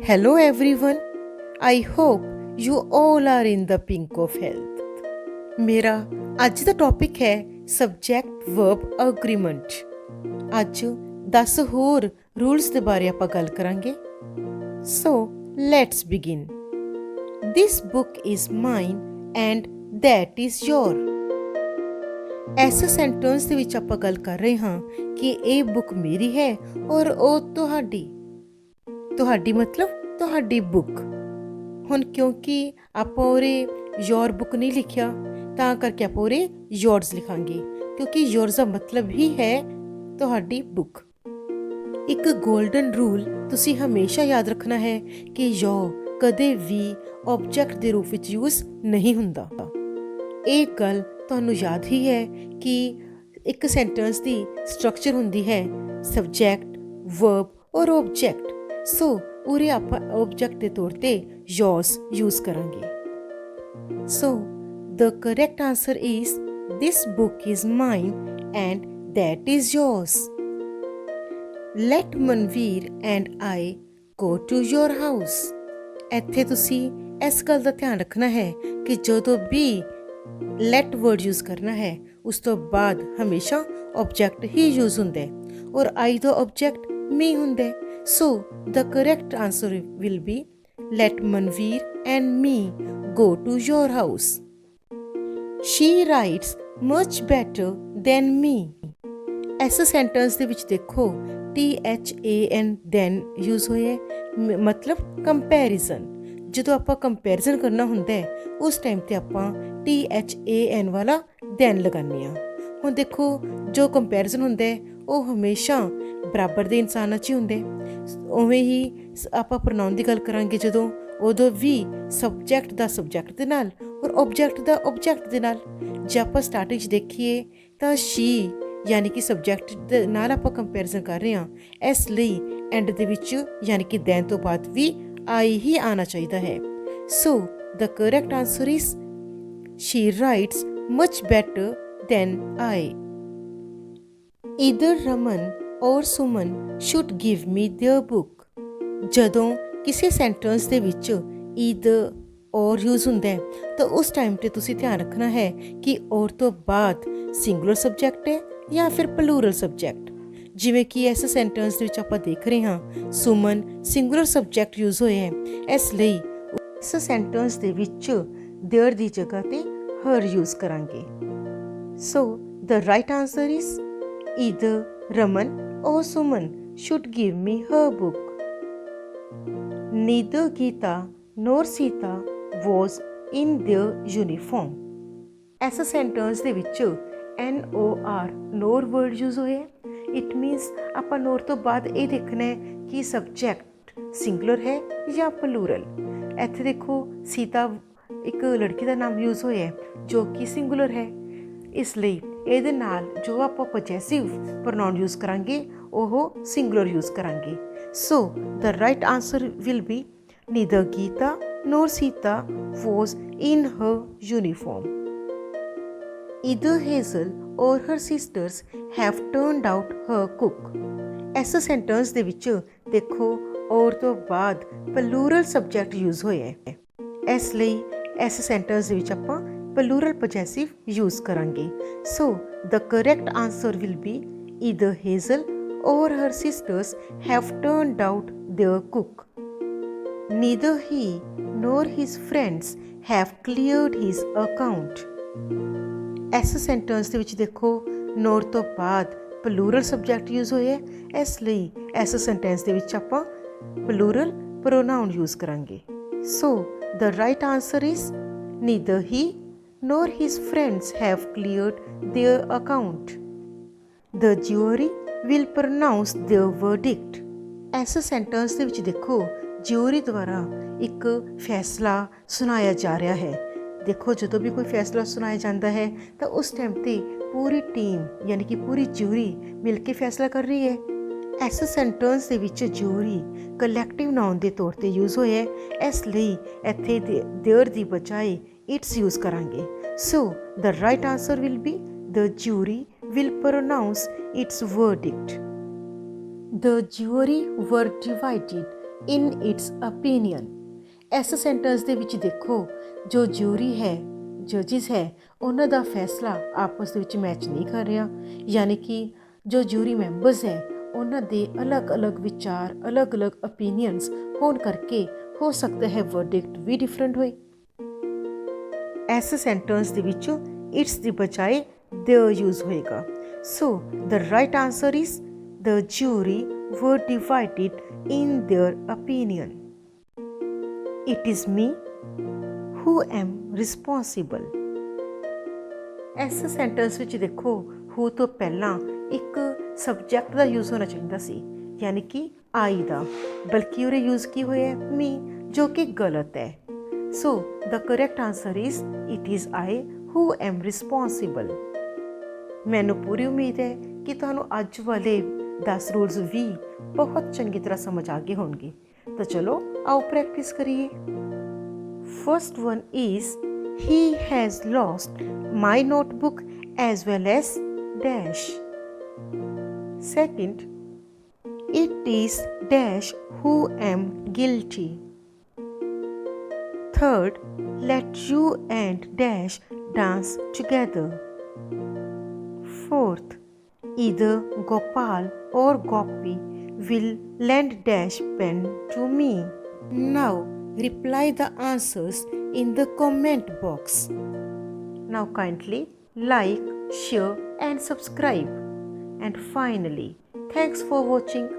Hello everyone. I hope you all are in the pink of health. ਮੇਰਾ ਅੱਜ ਦਾ topic ਹੈ subject verb agreement. ਅੱਜ 10 ਹੋਰ rules ਦੇ ਬਾਰੇ ਆਪਾਂ ਗੱਲ ਕਰਾਂਗੇ। So let's begin. This book is mine and that is your। ਐਸੇ ਸੈਂਟੈਂਸ ਦੇ ਵਿੱਚ ਆਪਾਂ ਗੱਲ ਕਰ ਰਹੇ ਹਾਂ ਕਿ ਇਹ ਬੁੱਕ ਮੇਰੀ ਹੈ ਔਰ ਉਹ ਤੁਹਾਡੀ। ਤੁਹਾਡੀ ਮਤਲਬ ਤੁਹਾਡੀ ਬੁੱਕ। ਹੁਣ ਕਿਉਂਕਿ ਆਪਾਂ ਉਰੇ ਯੋਰ ਬੁੱਕ ਨਹੀਂ ਲਿਖਿਆ ਤਾਂ ਕਰਕੇ ਆਪਾਂ ਉਰੇ ਯੋਰਸ ਲਿਖਾਂਗੇ ਕਿਉਂਕਿ ਯੋਰਸ ਦਾ ਮਤਲਬ ਹੀ ਹੈ ਤੁਹਾਡੀ ਬੁੱਕ। ਇੱਕ ਗੋਲਡਨ ਰੂਲ ਤੁਸੀਂ ਹਮੇਸ਼ਾ ਯਾਦ ਰੱਖਣਾ ਹੈ ਕਿ ਯੋ ਕਦੇ ਵੀ ਆਬਜੈਕਟ ਦੇ ਰੂਪ ਵਿੱਚ ਯੂਜ਼ ਨਹੀਂ ਹੁੰਦਾ। ਇਹ ਗੱਲ ਤੁਹਾਨੂੰ ਯਾਦ ਹੀ ਹੈ ਕਿ ਇੱਕ ਸੈਂਟੈਂਸ ਦੀ ਸਟਰਕਚਰ ਹੁੰਦੀ ਹੈ ਸਬਜੈਕਟ, ਵਰਬ ਔਰ ਆਬਜੈਕਟ। ਸੋ ਉਰੇ ਆਪਾਂ ਆਬਜੈਕਟ ਦੇ ਤੌਰ ਤੇ yours ਯੂਜ਼ ਕਰਾਂਗੇ। ਸੋ the correct answer is this book is mine and that is yours. Let Manveer and I go to your house. ਇੱਥੇ ਤੁਸੀਂ ਇਸ ਗੱਲ ਦਾ ਧਿਆਨ ਰੱਖਣਾ ਹੈ ਕਿ ਜਦੋਂ ਵੀ let word ਯੂਜ਼ ਕਰਨਾ ਹੈ ਉਸ ਤੋਂ ਬਾਅਦ ਹਮੇਸ਼ਾ ਆਬਜੈਕਟ ਹੀ ਯੂਜ਼ ਹੁੰਦਾ ਹੈ ਔਰ I ਦਾ ਆਬਜੈਕਟ me ਹੁੰਦਾ ਹੈ। So the correct answer will be let Manveer and me go to your house. She writes much better than me. ਇਸ ਸੈਂਟੈਂਸ ਦੇ ਵਿੱਚ ਦੇਖੋ THAN then ਯੂਜ਼ ਹੋਇਆ ਮਤਲਬ ਕੰਪੈਰੀਜ਼ਨ। ਜਦੋਂ ਆਪਾਂ ਕੰਪੈਰੀਜ਼ਨ ਕਰਨਾ ਹੁੰਦਾ ਹੈ ਉਸ ਟਾਈਮ ਤੇ ਆਪਾਂ THAN ਵਾਲਾ then ਲਗਾਉਂਦੇ ਹਾਂ। ਹੁਣ ਦੇਖੋ ਜੋ ਕੰਪੈਰੀਜ਼ਨ ਹੁੰਦਾ ਹੈ ਉਹ ਹਮੇਸ਼ਾ ਬਰਾਬਰ ਦੇ ਇਨਸਾਨਾਂ 'ਚ ਹੀ ਹੁੰਦੇ। ਉਵੇਂ ਹੀ ਆਪਾਂ ਪ੍ਰੋਨਾਉਨ ਦੀ ਗੱਲ ਕਰਾਂਗੇ ਜਦੋਂ ਉਦੋਂ ਵੀ ਸਬਜੈਕਟ ਦਾ ਸਬਜੈਕਟ ਦੇ ਨਾਲ ਔਰ ਆਬਜੈਕਟ ਦਾ ਆਬਜੈਕਟ ਦੇ ਨਾਲ। ਜੇ ਆਪਾਂ ਸਟਾਰਟਿੰਗ 'ਚ ਦੇਖੀਏ ਤਾਂ ਸ਼ੀ ਯਾਨੀ ਕਿ ਸਬਜੈਕਟ ਦੇ ਨਾਲ ਆਪਾਂ ਕੰਪੈਰੀਜ਼ਨ ਕਰ ਰਹੇ ਹਾਂ, ਇਸ ਲਈ ਐਂਡ ਦੇ ਵਿੱਚ ਯਾਨੀ ਕਿ ਦੈਨ ਤੋਂ ਬਾਅਦ ਵੀ ਆਈ ਹੀ ਆਉਣਾ ਚਾਹੀਦਾ ਹੈ। So the correct answer is she writes much better than I. Either Raman or Suman should give me their book. ਜਦੋਂ ਕਿਸੇ ਸੈਂਟੈਂਸ ਦੇ ਵਿੱਚ either or ਯੂਜ਼ ਹੁੰਦਾ ਹੈ ਤਾਂ ਉਸ ਟਾਈਮ ਤੇ ਤੁਸੀਂ ਧਿਆਨ ਰੱਖਣਾ ਹੈ ਕਿ or ਤੋਂ ਬਾਅਦ ਸਿੰਗੂਲਰ ਸਬਜੈਕਟ ਹੈ ਜਾਂ ਫਿਰ ਪਲੂਰਲ ਸਬਜੈਕਟ। ਜਿਵੇਂ ਕਿ ਇਸ ਸੈਂਟੈਂਸ ਦੇ ਵਿੱਚ ਆਪਾਂ ਦੇਖ ਰਹੇ ਹਾਂ ਸੁਮਨ ਸਿੰਗੂਲਰ ਸਬਜੈਕਟ ਯੂਜ਼ ਹੋਇਆ ਹੈ, ਇਸ ਲਈ ਇਸ ਸੈਂਟੈਂਸ ਦੇ ਵਿੱਚ ਦੇਅਰ ਦੀ ਜਗ੍ਹਾ ਤੇ ਹਰ ਯੂਜ਼ ਕਰਾਂਗੇ। So the right answer is either Raman or Suman should give me her book. Neither Geeta nor Sita was in their uniform. ऐसा sentence ਦੇ ਵਿੱਚ NOR nor word use ਹੋਇਆ। It means ਆਪਾਂ nor ਤੋਂ ਬਾਅਦ ਇਹ ਦੇਖਣਾ ਹੈ ਕਿ subject singular ਹੈ ਜਾਂ plural। ਇੱਥੇ ਦੇਖੋ ਸੀਤਾ ਇੱਕ ਲੜਕੀ ਦਾ ਨਾਮ ਯੂਜ਼ ਹੋਇਆ ਹੈ ਜੋ ਕਿ ਸਿੰਗੂਲਰ ਹੈ, ਇਸ ਲਈ ਇਹਦੇ ਨਾਲ ਜੋ ਆਪਾਂ ਪੋਜੈਸਿਵ ਪ੍ਰੋਨਾਉਨ ਯੂਜ਼ ਕਰਾਂਗੇ ਉਹ ਸਿੰਗੂਲਰ ਯੂਜ਼ ਕਰਾਂਗੇ। So the right answer will be neither Geeta nor Sita was in her uniform. Either Hazel or her sisters have turned out her cook. ਇਸ ਸੈਂਟੈਂਸ ਦੇ ਵਿੱਚ ਦੇਖੋ ਔਰ ਤੋਂ ਬਾਅਦ ਪਲੂਰਲ ਸਬਜੈਕਟ ਯੂਜ਼ ਹੋਇਆ ਹੈ, ਇਸ ਲਈ ਇਸ ਸੈਂਟੈਂਸ ਦੇ ਵਿੱਚ ਆਪਾਂ plural possessive use ਕਰਾਂਗੇ। So the correct answer will be either Hazel or her sisters have turned out their cook. Neither he nor his friends have cleared his account. ਇਸ ਸੈਂਟੈਂਸ ਦੇ ਵਿੱਚ ਦੇਖੋ nor ਤੋਂ ਬਾਅਦ plural subject use ਹੋਇਆ, ਇਸ ਲਈ ਇਸ ਸੈਂਟੈਂਸ ਦੇ ਵਿੱਚ ਆਪਾਂ plural pronoun use ਕਰਾਂਗੇ। So the right answer is neither he nor his friends have cleared their account. The jury will pronounce their verdict. ਇਸ ਸੈਂਟੈਂਸ ਦੇ ਵਿੱਚ ਦੇਖੋ ਜਿਊਰੀ ਦੁਆਰਾ ਇੱਕ ਫੈਸਲਾ ਸੁਣਾਇਆ ਜਾ ਰਿਹਾ ਹੈ। ਦੇਖੋ ਜਦੋਂ ਵੀ ਕੋਈ ਫੈਸਲਾ ਸੁਣਾਇਆ ਜਾਂਦਾ ਹੈ ਤਾਂ ਉਸ ਟਾਈਮ ਤੇ ਪੂਰੀ ਟੀਮ ਯਾਨੀ ਕਿ ਪੂਰੀ ਜਿਊਰੀ ਮਿਲ ਕੇ ਫੈਸਲਾ ਕਰ ਰਹੀ ਹੈ। ਇਸ ਸੈਂਟੈਂਸ ਦੇ ਵਿੱਚ ਜਿਊਰੀ ਕਲੈਕਟਿਵ ਨਾਉਨ ਦੇ ਤੌਰ ਤੇ ਯੂਜ਼ ਹੋਇਆ, ਇਸ ਲਈ ਇੱਥੇ ਦੇਅਰ ਦੀ ਬਜਾਏ ਇਟਸ ਯੂਜ਼ ਕਰਾਂਗੇ। So the right answer will be the jury will pronounce its verdict. The jury were divided in its opinion। ਇਸ ਸੈਂਟੈਂਸ ਦੇ ਵਿੱਚ ਦੇਖੋ, ਜੋ ਜਿਊਰੀ ਹੈ, ਜਜਿਸ ਹੈ, ਉਹਨਾਂ ਦਾ ਫੈਸਲਾ ਆਪਸ ਦੇ ਵਿੱਚ ਮੈਚ ਨਹੀਂ ਕਰ ਰਿਹਾ, ਯਾਨੀ ਕਿ ਜੋ ਜਿਊਰੀ ਮੈਂਬਰਸ ਹੈ ਉਹਨਾਂ ਦੇ ਅਲੱਗ-ਅਲੱਗ ਵਿਚਾਰ, ਅਲੱਗ-ਅਲੱਗ ਓਪੀਨੀਅਨਸ ਹੋਣ ਕਰਕੇ ਹੋ ਸਕਦਾ ਹੈ ਵਰਡਿਕਟ ਵੀ ਡਿਫਰੈਂਟ ਹੋਏ। ਇਸ ਸੈਂਟੈਂਸ ਦੇ ਵਿੱਚ ਇਟਸ ਦੀ ਬਜਾਏ ਦੇਅਰ ਯੂਜ਼ ਹੋਏਗਾ। So the right answer is the jury were divided in their opinion. It is me who am responsible. ਇਸ ਸੈਂਟੈਂਸ ਵਿੱਚ ਦੇਖੋ, who ਤੋਂ ਪਹਿਲਾਂ ਇੱਕ ਸਬਜੈਕਟ ਦਾ ਯੂਜ਼ ਹੋਣਾ ਚਾਹੀਦਾ ਸੀ, ਯਾਨੀ ਕਿ ਆਈ ਦਾ, ਬਲਕਿ ਉਰੇ ਯੂਜ਼ ਕੀ ਹੋਇਆ ਮੀ, ਜੋ ਕਿ ਗਲਤ ਹੈ। So the correct answer is it is I who am responsible. ਮੈਨੂੰ ਪੂਰੀ ਉਮੀਦ ਹੈ ਕਿ ਤੁਹਾਨੂੰ ਅੱਜ ਵਾਲੇ 10 ਰੂਲਸ ਵੀ ਬਹੁਤ ਚੰਗੀ ਤਰ੍ਹਾਂ ਸਮਝ ਆ ਗਏ ਹੋਣਗੇ। ਤਾਂ ਚਲੋ ਆਓ ਪ੍ਰੈਕਟਿਸ ਕਰੀਏ। First one is he has lost my notebook as well as dash. Second, it is dash who am guilty. Third, let you and dash dance together. Fourth, either Gopal or Gopi will lend dash pen to me. Now reply the answers in the comment box. Now kindly like, share and subscribe. And finally, thanks for watching.